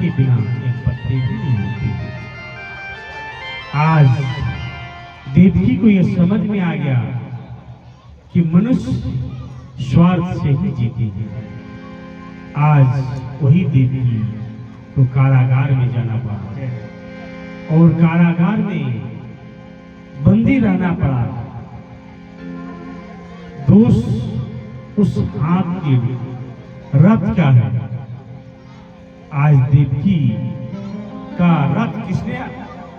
के बिना एक पत्ते भी नहीं होते। आज देवकी को यह समझ में आ गया कि मनुष्य स्वार्थ से ही जीते हैं। आज वही देवकी को कारागार में जाना पड़ा और कारागार में बंदी रहना पड़ा। दोष उस हाथ के रथ का है। आज देवकी का रथ किसने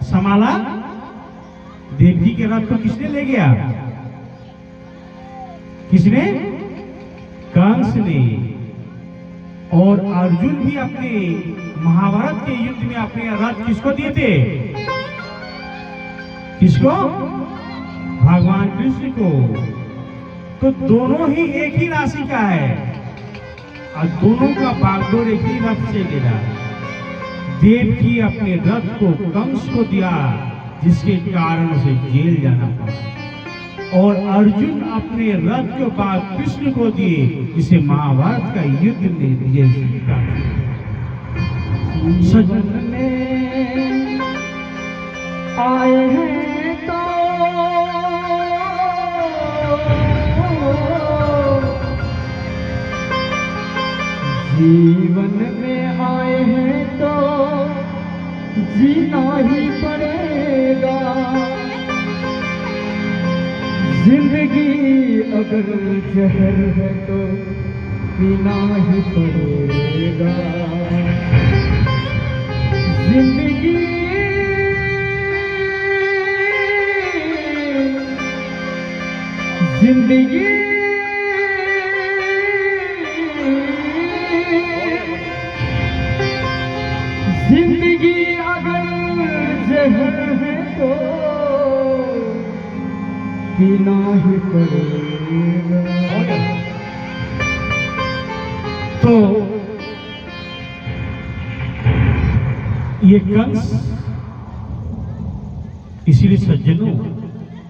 संभाला? देवकी के रथ को किसने ले गया? किसने? कंस ने। और अर्जुन भी अपने महाभारत के युद्ध में अपने रथ किसको दिए थे? किसको? भगवान कृष्ण को। तो दोनों ही एक ही राशि का है और दोनों का बागडोर एक ही रथ से ले रहा है। देवकी अपने रथ को कंस को दिया, जिसके कारण उसे जेल जाना पड़ा, और अर्जुन अपने रथ को बाग कृष्ण को दिए, जिसे महाभारत का युद्ध में दिए। सजन में आए हैं तो जीवन में आए हैं तो जीना ही पड़ेगा। जिंदगी अगर जहर है तो पीना ही पड़ेगा। जिंदगी जिंदगी जिंदगी अगर जहर है तो पीना ही पड़ेगा। तो ये कंस, इसीलिए सज्जनों,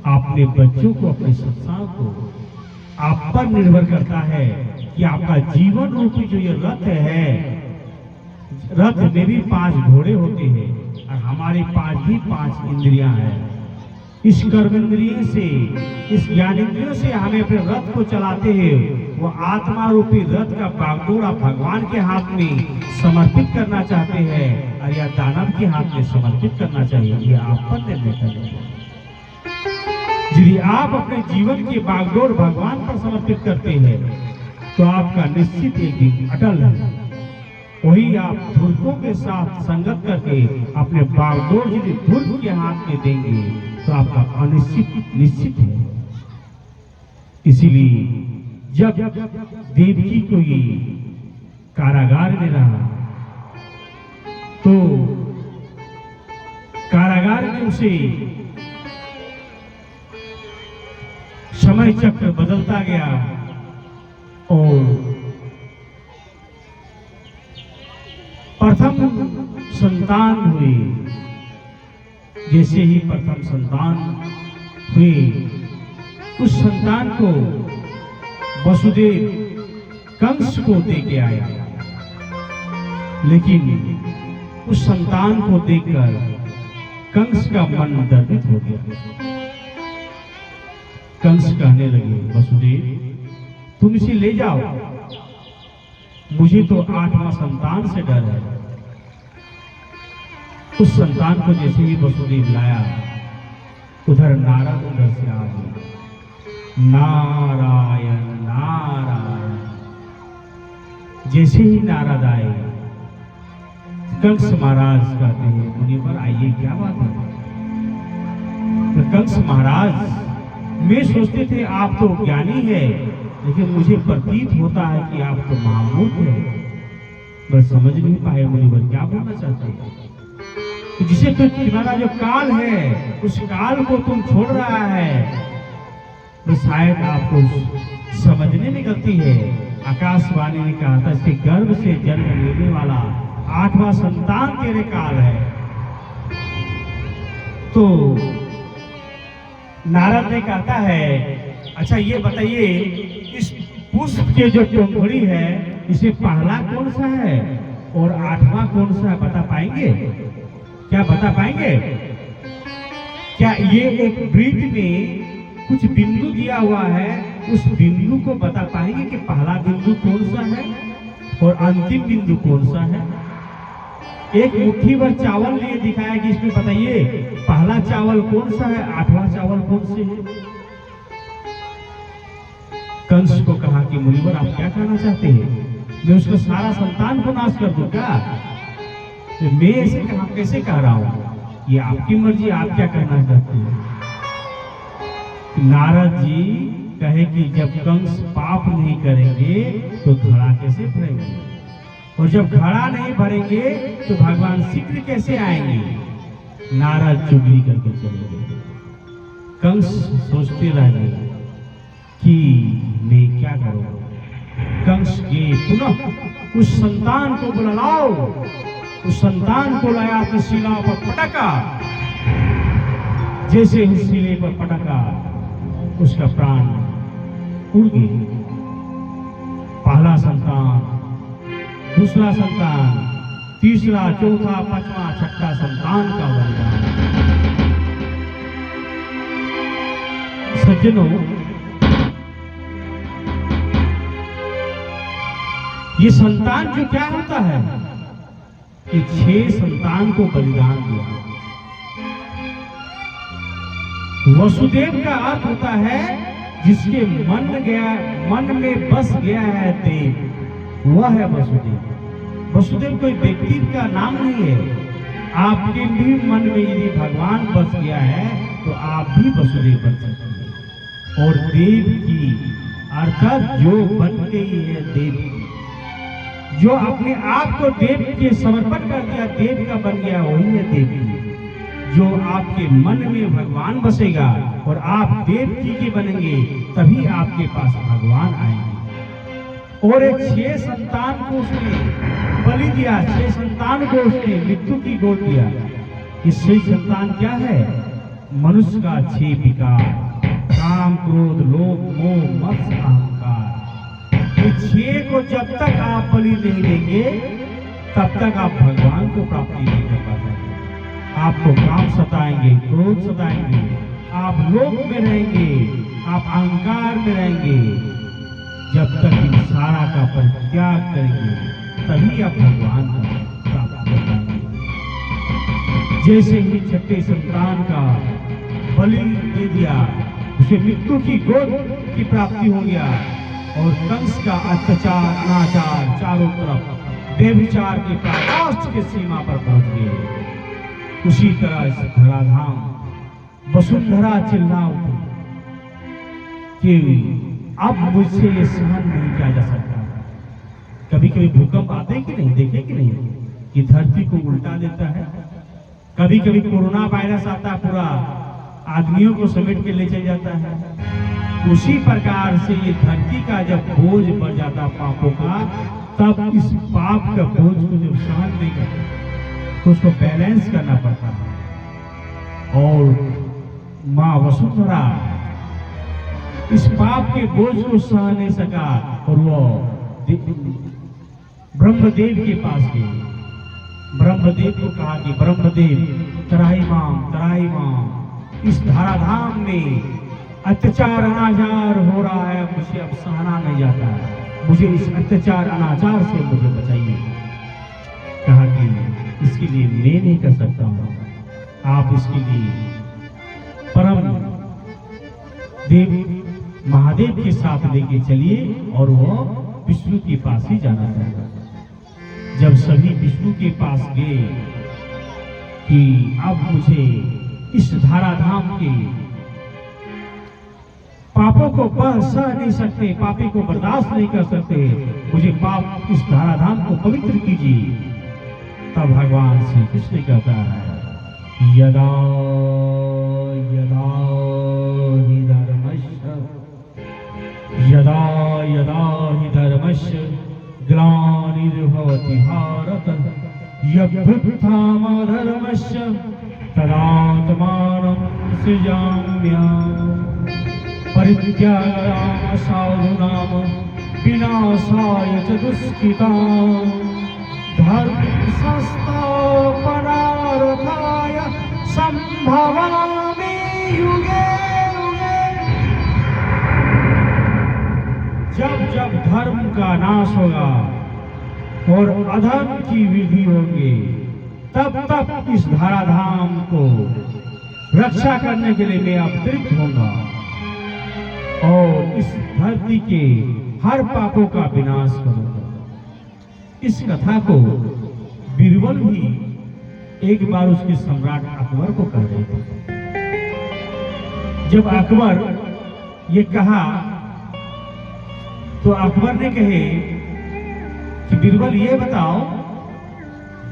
अपने बच्चों को, अपने संसार को आप पर निर्भर करता है कि आपका जीवन रूपी जो ये रथ है, रथ में भी 5 घोड़े होते हैं और हमारे पास भी 5 इंद्रियां हैं। इस कर्म इंद्रियों से, इस ज्ञान इंद्रियों से हमें अपने रथ को चलाते हैं। वो आत्मा रूपी रथ का बागडोर आप भगवान के हाथ में समर्पित करना चाहते हैं और या दानव के हाथ में समर्पित करना चाहिए, ये आप पर निर्णय करें। यदि आप अपने जीवन के बागडोर भगवान पर समर्पित करते हैं तो आपका निश्चित एक दिन अटल है। वही आप धूर्तों के साथ संगत करके अपने बागडोर यदि धूर्त के हाथ में देंगे तो आपका अनिश्चित निश्चित है। इसीलिए जब देवकी को ये कारागार में रहा तो कारागार में उसे समय चक्र बदलता गया और प्रथम संतान हुए। जैसे ही प्रथम संतान हुए, उस संतान को वसुदेव कंस को दे के आया, लेकिन उस संतान को देखकर कंस का मन दर्दित हो गया। कंस कहने लगे, वसुदेव तुम इसे ले जाओ, मुझे तो 8वां संतान से डर है। उस संतान को जैसे ही वसुदेव लाया, उधर नारद उधर से आ गए। नारायण नारायण। जैसे ही नारद आए, कंस महाराज कहते हैं, मुनिवर आइए, क्या बात है? तो कंस महाराज, मैं सोचते थे आप तो ज्ञानी है, लेकिन मुझे प्रतीत होता है कि आप तो महामूर्ख है। बस समझ नहीं पाए मुनिवर क्या बोलना चाहते हैं। तो जिसे तो तुम्हारा जो काल है, उस काल को तुम छोड़ रहा है, तो शायद आपको समझने में गलती है। आकाशवाणी ने कहा था, इसके गर्भ से जन्म लेने वाला 8वां संतान तेरे काल है। तो नारद ने कहता है, अच्छा ये बताइए, इस पुष्प के जो टोकरी है, इसे पहला कौन सा है? और 8वां कौन सा है, बता पाएंगे? क्या बता पाएंगे? क्या ये एक वृत्त में कुछ बिंदु दिया हुआ है, उस बिंदु को बता पाएंगे कि पहला बिंदु कौन सा है और अंतिम बिंदु कौन सा है? एक मुट्ठी भर चावल लिए दिखाया कि इसमें बताइए पहला चावल कौन सा है, 8वां चावल कौन से है? कंस को कहा कि मुनिवर आप क्या कहना चाहते हैं, मैं उसको सारा संतान को नाश कर दूं क्या? तो मैं ऐसे कैसे कह रहा हूं, ये आपकी मर्जी, आप क्या कहना चाहते हैं? नारद जी कहे कि जब कंस पाप नहीं करेंगे तो घड़ा कैसे भरेंगे, और जब घड़ा नहीं भरेंगे तो भगवान शीघ्र कैसे आएंगे? नारद चुगली करके चले गए। कंस सोचते रह गए कि मैं क्या करूं। कंस के पुनः उस संतान को बुलाओ, उस संतान को लाया, अपनी शिला पर पटका, जैसे ही शिले पर पटका उसका प्राण उड़ गया। पहला संतान, दूसरा संतान, तीसरा, चौथा, पांचवा, छठा संतान का बलिदान। सज्जनों, ये संतान जो क्या होता है, कि 6 संतान को बलिदान दिया। वसुदेव का अर्थ होता है जिसके मन में बस गया है देव, वह है वसुदेव। वसुदेव कोई व्यक्ति का नाम नहीं है। आपके भी मन में यदि भगवान बस गया है तो आप भी वसुदेव बन सकते हैं। और देव की अर्थात जो बन गई है देव की, जो अपने आप को देव के समर्पण कर दिया, देव का बन गया, वही है देव की। जो आपके मन में भगवान बसेगा और आप देव जी के बनेंगे, तभी आपके पास भगवान आएंगे। और एक 6 संतान को उसने बलि दिया, 6 संतान को उसने मृत्यु की गोद दिया। ये 6 संतान क्या है? मनुष्य का 6 विकार, काम, क्रोध, लोभ, मोह, मत्स्य, अहंकार। ये 6 को जब तक आप बलि नहीं देंगे तब तक आप भगवान को प्राप्ति नहीं कर पाते। आपको काम सताएंगे, क्रोध सताएंगे, आप लोभ में रहेंगे, आप अहंकार में रहेंगे। जब तक इन सारा का परित्याग करेंगे तभी आप भगवान को प्राप्त कर पाएंगे। जैसे ही 6ठे संतान का बलि दे दिया, उसे मृत्यु की गोद की प्राप्ति हो गया और कंस का अत्याचार, अनाचार चारों तरफ व्यभिचार की पराकाष्ठा की सीमा पर पहुंच गए। उसी तरह इस धराधाम वसुंधरा चिल्ला उठी कि अब मुझसे ये सहन नहीं किया जा सकता। कभी कभी भूकंप आते हैं कि नहीं, देखे कि नहीं, कि धरती को उल्टा देता है। कभी कभी कोरोना वायरस आता है, पूरा आदमियों को समेट के ले चल जाता है। उसी प्रकार से ये धरती का जब बोझ बढ़ जाता पापों का, तब इस पाप का बोझ को जब सहन नहीं करता तो उसको बैलेंस करना पड़ता है। और माँ वसुंधरा इस पाप के बोझ को सह नहीं सका और वो ब्रह्मदेव के पास गए। ब्रह्मदेव को कहा कि ब्रह्मदेव तराई माम, इस धराधाम में अत्याचार अनाचार हो रहा है, मुझे अब सहना नहीं जाता है, मुझे इस अत्याचार अनाचार से मुझे बचाइए। कहा कि इसके लिए मैं नहीं कर सकता हूँ, आप इसके लिए परम देव महादेव के साथ लेके चलिए और वो विष्णु के पास ही जाना चाहता। जब सभी विष्णु के पास गए कि अब मुझे इस धराधाम के पापों को सह नहीं सकते, पापी को बर्दाश्त नहीं कर सकते, मुझे पाप इस धराधाम को पवित्र कीजिए। तब भगवान श्री कृष्ण कहता है, यदा यदा हि धर्मस्य, यदा यदा हि धर्मस्य ग्लानिर्भवति भारत, यभ्युत्थानधर्मस्य तदात्मानं सृजाम्यहम्। परित्यागाय साधूनां विनाशाय च दुष्कृतां धर्म संस्थापनार्थाय संभवामि युगे युगे। जब जब धर्म का नाश होगा और अधर्म की वृद्धि होगी, तब तक इस धराधाम को रक्षा करने के लिए मैं अवतरित होऊंगा और इस धरती के हर पापों का विनाश करूंगा। इस कथा को बीरबल भी एक बार उसके सम्राट अकबर को कह रहे थे। जब अकबर ये कहा तो अकबर ने कहे कि बीरबल ये बताओ,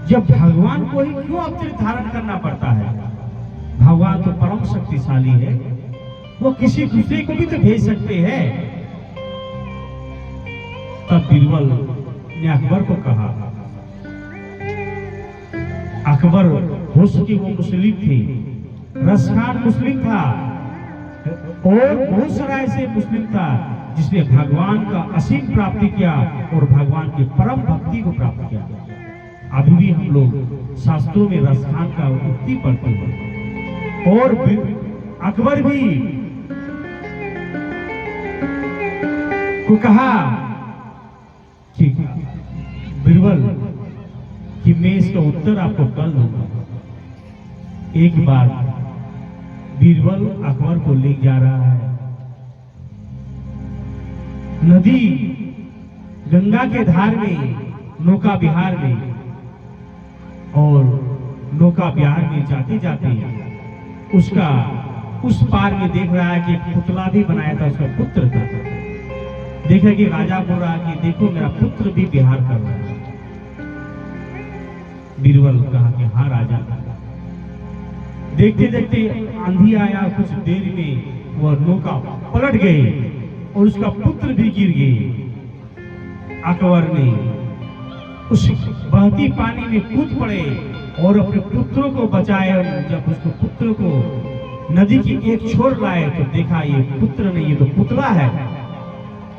जब भगवान को ही क्यों अवतरित धारण करना पड़ता है? भगवान तो परम शक्तिशाली है, वो किसी दूसरे को भी तो भेज सकते हैं। तब बीरबल ने अकबर को कहा, अकबर हो सके वो मुस्लिम थे, रसखान मुस्लिम था और बहुत सारा ऐसे मुस्लिम था जिसने भगवान का असीम प्राप्ति किया और भगवान की परम भक्ति को प्राप्त किया। अभी भी हम लोग शास्त्रों में रसखान का उक्ति पढ़ते हैं और अकबर भी को कहा कि बीरबल कि मैं इसका उत्तर आपको कल दूंगा। एक बार बीरबल अकबर को ले जा रहा है नदी गंगा के धार में, नौका विहार में, और नौका विहार में जाते जाते उसका उस पार में देख रहा है कि एक पुतला भी बनाया था उसका पुत्र था। देखा कि राजा बोल रहा कि देखो मेरा पुत्र भी विहार कर रहा है। बीरबल कहा कि हाँ राजा। देखते देखते आंधी आया, कुछ देर में वह नौका पलट गई और उसका पुत्र भी गिर गए। अकबर ने उस बहती पानी में कूद पड़े और अपने पुत्रों को बचाए। जब उसको पुत्र को नदी की एक छोर लाए तो देखा ये पुत्र नहीं, ये तो पुतला है।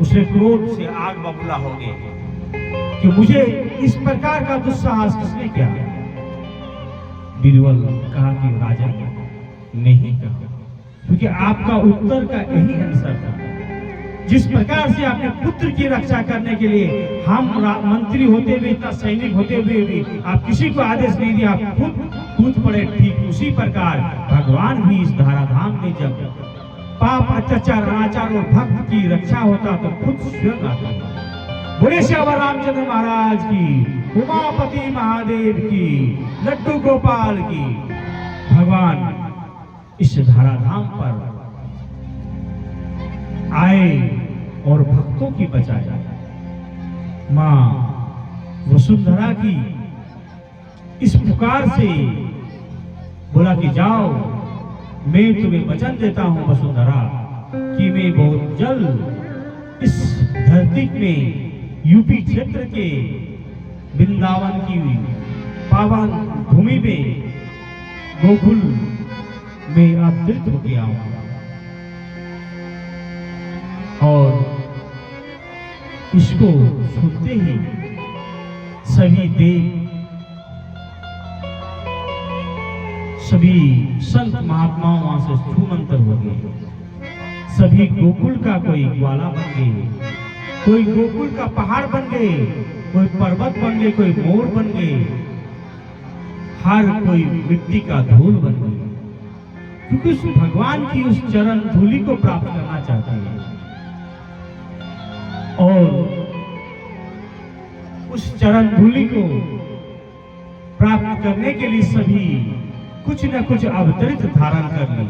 उसे क्रोध से आग बबूला हो गए कि मुझे इस प्रकार का दुस्साहस किसने किया। बीरबल कहा कि राजा नहीं कहा, क्योंकि आपका उत्तर का यही आंसर था। जिस प्रकार से आपने पुत्र की रक्षा करने के लिए हम मंत्री होते हुए, इतना सैनिक होते हुए भी आप किसी को आदेश नहीं दिया, आप खुद कूद पड़े, ठीक उसी प्रकार भगवान भी इस धराधाम में जब पाप अत्याचार अनाचार और भक्त की रक्षा होता तो खुद स्वयं आता। बोले श्यावर रामचंद्र महाराज की, उमापति महादेव की, लड्डू गोपाल की। भगवान इस धराधाम पर आए और भक्तों की बचाए। मां वसुंधरा की इस पुकार से बोला कि जाओ, मैं तुम्हें वचन देता हूं वसुंधरा कि मैं बहुत जल्द इस धरती में यूपी क्षेत्र के वृंदावन की पावन भूमि में गोकुल में अवतरित हो गया हूं। और इसको सुनते ही सभी देव, सभी संत महात्माओं वहां से छूमंतर हो गए। सभी गोकुल का कोई ग्वाला बन गए, कोई गोकुल का पहाड़ बन गए, कोई पर्वत बन गए, कोई मोर बन गए, हर कोई मिट्टी का धूल बन गए, क्योंकि उस भगवान की उस चरण धूलि को प्राप्त करना चाहते हैं। और उस चरण धूलि को प्राप्त करने के लिए सभी कुछ न कुछ अवतरित धारण कर ली।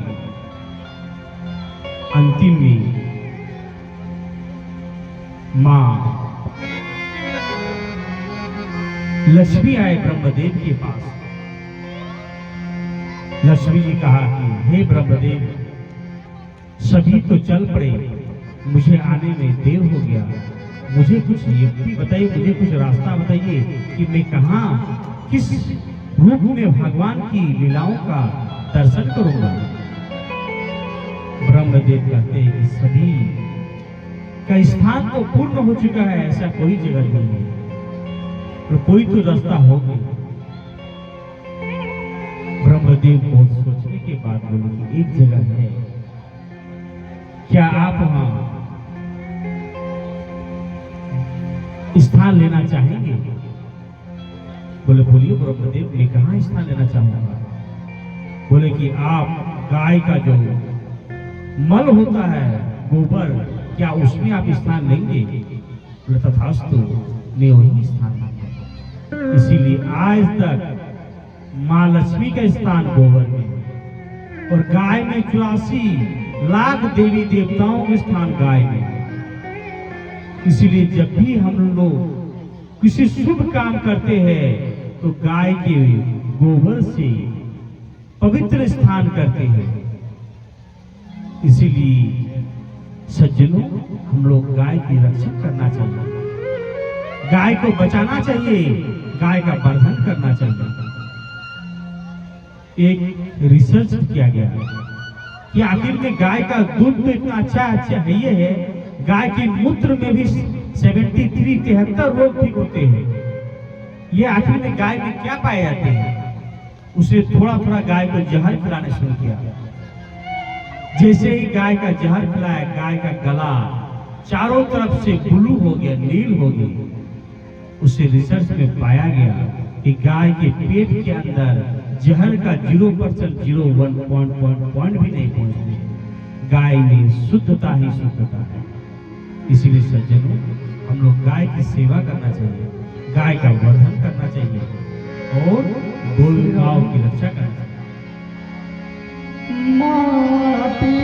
अंतिम में मां लक्ष्मी आए ब्रह्मदेव के पास। लक्ष्मी जी कहा कि हे ब्रह्मदेव, सभी तो चल पड़े, मुझे आने में देर हो गया, मुझे कुछ युक्ति बताइए, मुझे कुछ रास्ता बताइए कि मैं कहाँ किस रूप में भगवान की लीलाओं का दर्शन करूंगा। ब्रह्मदेव कहते हैं कि सभी का स्थान तो पूर्ण हो चुका है, ऐसा कोई जगह नहीं है। तो कोई तो रास्ता होगा। ब्रह्मदेव बहुत सोचने के बाद बोले कि एक जगह है, क्या आप वहां स्थान लेना चाहेंगे? बोले बोलिए ब्रह्मदेव, मैं कहाँ स्थान लेना चाहूंगा? बोले कि आप गाय का जो मल होता है, गोबर, क्या उसमें आप स्थान लेंगे? बोले तथास्तु, मैं वही स्थान लूंगा। इसीलिए आज तक माँ लक्ष्मी का स्थान गोबर में, और गाय में 84 लाख देवी देवताओं का स्थान गाय में। इसीलिए जब भी हम लोग किसी शुभ काम करते हैं तो गाय के गोबर से पवित्र स्थान करते हैं। इसीलिए सज्जनों, हम लोग गाय की रक्षा करना चाहिए, गाय को बचाना चाहिए, गाय का वर्धन करना चाहिए। एक रिसर्च किया गया है कि आखिर में गाय का दूध तो इतना अच्छा है, ये है, गाय के मूत्र में भी 73 रोग ठीक होते हैं। ये आखिर में गाय में क्या पाए जाते हैं? उसे थोड़ा थोड़ा गाय को जहर खिलाने शुरू किया। जैसे ही गाय का जहर खिलाया, गाय का गला चारों तरफ से ब्लू हो गया, नील हो गई। उसे रिसर्च में पाया गया कि गाय के पेट के अंदर जहर का 0% 0.1 पॉइंट भी नहीं पहुंचती। गाय में शुद्धता ही शुद्धता है। इसीलिए सज्जनों, हम लोग गाय की सेवा करना चाहिए, गाय का वर्धन करना चाहिए और गौ की रक्षा करना चाहिए। माटी